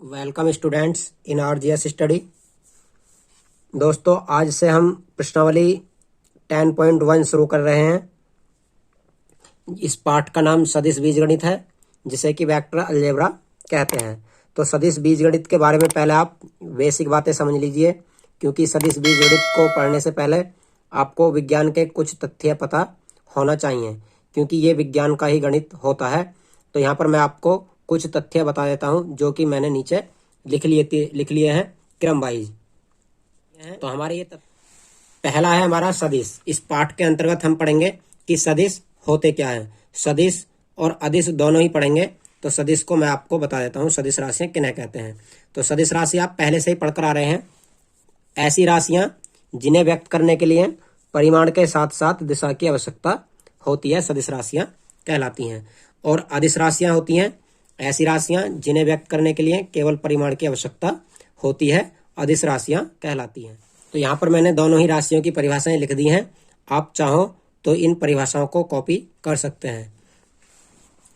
Welcome students in our GS study. दोस्तों, आज से हम प्रश्नावली 10.1 शुरू कर रहे हैं। इस पाठ का नाम सदिश बीजगणित है, जिसे कि वेक्टर अलजेब्रा कहते हैं। तो सदिश बीजगणित के बारे में पहले आप बेसिक बातें समझ लीजिए, क्योंकि सदिश बीजगणित को पढ़ने से पहले आपको विज्ञान के कुछ तथ्य पता होना चाहिए, क्योंकि ये विज्ञान का ही गणित होता है। तो यहाँ पर मैं आपको कुछ तथ्य बता देता हूँ, जो कि मैंने नीचे लिख लिए हैं क्रम वाइज। तो हमारे ये पहला है हमारा सदिश। इस पाठ के अंतर्गत हम पढ़ेंगे कि सदिश होते क्या है। सदिश और अदिश दोनों ही पढ़ेंगे। तो सदिश को मैं आपको बता देता हूँ, सदिश राशियां किन्हें कहते हैं। तो सदिश राशि आप पहले से ही पढ़कर आ रहे हैं। ऐसी राशियां जिन्हें व्यक्त करने के लिए परिमाण के साथ साथ दिशा की आवश्यकता होती है, सदिश राशियां कहलाती हैं। और अदिश राशियां होती हैं ऐसी राशियां जिन्हें व्यक्त करने के लिए केवल परिमाण की आवश्यकता होती है, अदिश राशियां कहलाती हैं। तो यहाँ पर मैंने दोनों ही राशियों की परिभाषाएं लिख दी हैं। आप चाहो तो इन परिभाषाओं को कॉपी कर सकते हैं।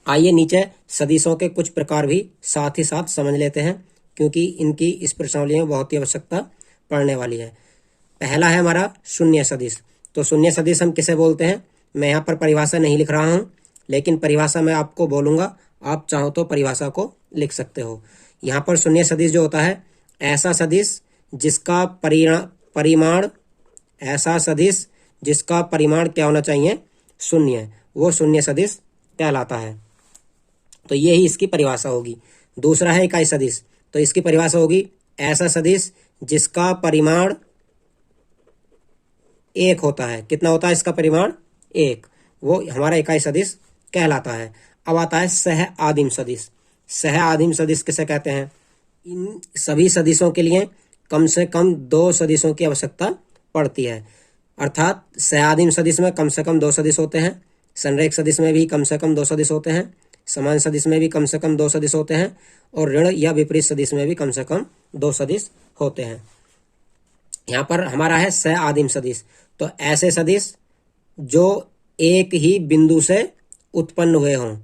आइए नीचे सदिशों के कुछ प्रकार भी साथ ही साथ समझ लेते हैं, क्योंकि इनकी इस प्रश्नावली में बहुत ही आवश्यकता पड़ने वाली है। पहला है हमारा शून्य सदिश। तो शून्य सदिश हम किसे बोलते हैं, मैं यहाँ पर परिभाषा नहीं लिख रहा हूँ, लेकिन परिभाषा मैं आपको बोलूंगा। आप चाहो तो परिभाषा को लिख सकते हो। यहाँ पर शून्य सदिश जो होता है, ऐसा सदिश जिसका परिमाण क्या होना चाहिए, शून्य, वो शून्य सदिश कहलाता है। तो ये ही इसकी परिभाषा होगी। दूसरा है इकाई सदिश। तो इसकी परिभाषा होगी ऐसा सदिश जिसका परिमाण एक होता है। कितना होता है इसका परिमाण, एक, वो हमारा इकाई सदिश कहलाता है। अब आता है सह आदिम सदिश। सह आदिम सदिश किसे कहते हैं, इन सभी सदिशों के लिए कम से कम दो सदिशों की आवश्यकता पड़ती है। अर्थात सह आदिम सदिश में कम से कम दो सदिश होते हैं, संरेख सदिश में भी कम से कम दो सदिश होते हैं, समान सदिश में भी कम से कम दो सदिश होते हैं, और ऋण या विपरीत सदिश में भी कम से कम दो सदिश होते हैं। यहाँ पर हमारा है सह आदिम सदिश। तो ऐसे सदिश जो एक ही बिंदु से उत्पन्न हुए हों,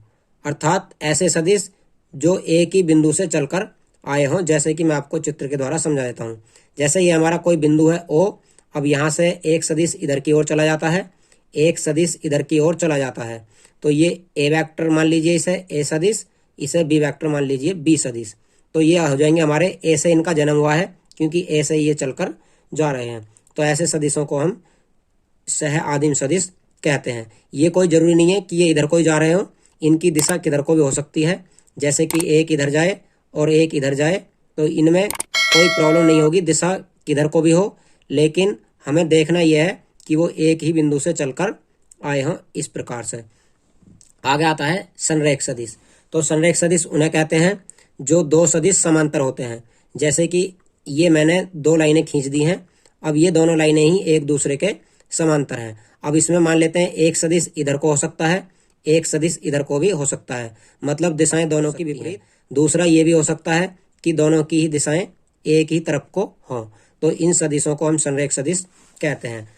अर्थात ऐसे सदिश जो एक ही बिंदु से चलकर आए हों। जैसे कि मैं आपको चित्र के द्वारा समझा देता हूं। जैसे ये हमारा कोई बिंदु है O, अब यहाँ से एक सदिश इधर की ओर चला जाता है, एक सदिश इधर की ओर चला जाता है। तो ये A वेक्टर मान लीजिए, इसे A सदिश, इसे B वेक्टर मान लीजिए B सदिश। तो ये हो जाएंगे हमारे A से इनका जन्म हुआ है, क्योंकि A से ये चलकर जा रहे हैं। तो ऐसे सदिशों को हम सह आदिम सदिश कहते हैं। ये कोई जरूरी नहीं है कि ये इधर को ही जा रहे हो, इनकी दिशा किधर को भी हो सकती है। जैसे कि एक इधर जाए और एक इधर जाए, तो इनमें कोई प्रॉब्लम नहीं होगी, दिशा किधर को भी हो। लेकिन हमें देखना यह है कि वो एक ही बिंदु से चलकर आए हों, इस प्रकार से। आगे आता है संरेख सदिश। तो संरेख सदिश उन्हें कहते हैं जो दो सदिश समांतर होते हैं। जैसे कि ये मैंने दो लाइनें खींच दी हैं, अब ये दोनों लाइनें ही एक दूसरे के समांतर हैं। अब इसमें मान लेते हैं एक सदिश इधर को हो सकता है, एक सदिश इधर को भी हो सकता है, मतलब दिशाएं दोनों की विपरीत। दूसरा ये भी हो सकता है कि दोनों की ही दिशाएं एक ही तरफ को हों। तो इन सदिशों को हम संरेख सदिश कहते हैं।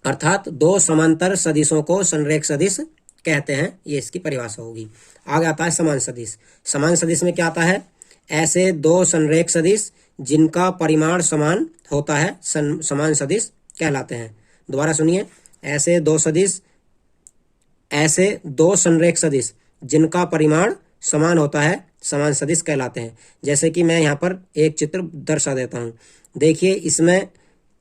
अर्थात दो समांतर सदिशों को संरेख सदिश कहते हैं। ये इसकी परिभाषा होगी। आगे आता है समान सदिश। समान सदिश में क्या आता है, ऐसे दो संरेख सदिश जिनका परिमाण समान होता है, समान सदिश कहलाते हैं। दोबारा सुनिए, ऐसे दो संरेख सदिश जिनका परिमाण समान होता है, समान सदिश कहलाते हैं। जैसे कि मैं यहाँ पर एक चित्र दर्शा देता हूँ। देखिए, इसमें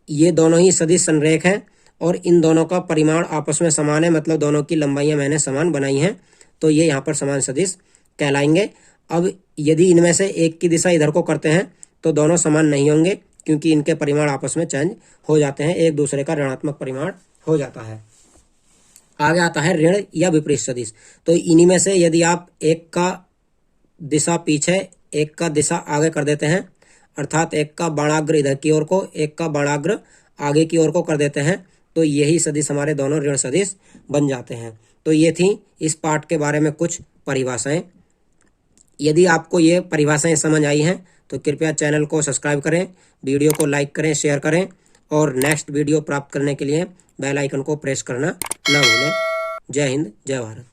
ये दोनों ही सदिश संरेख हैं और इन दोनों का परिमाण आपस में समान है, मतलब दोनों की लंबाइयां मैंने समान बनाई हैं। तो ये यहाँ पर समान सदिश कहलाएंगे। अब यदि इनमें से एक की दिशा इधर को करते हैं तो दोनों समान नहीं होंगे, क्योंकि इनके परिमाण आपस में चेंज हो जाते हैं, एक दूसरे का ऋणात्मक परिमाण हो जाता है। आगे आता है ऋण या विपरीत सदिश। तो इन्हीं में से यदि आप एक का दिशा पीछे, एक का दिशा आगे कर देते हैं, अर्थात एक का बाणाग्र इधर की ओर को, एक का बाणाग्र आगे की ओर को कर देते हैं, तो यही सदिश हमारे दोनों ऋण सदिश बन जाते हैं। तो ये थी इस पाठ के बारे में कुछ परिभाषाएं। यदि आपको ये परिभाषाएं समझ आई हैं तो कृपया चैनल को सब्सक्राइब करें, वीडियो को लाइक करें, शेयर करें, और नेक्स्ट वीडियो प्राप्त करने के लिए बेल आइकन को प्रेस करना ना भूलें। जय हिंद, जय भारत।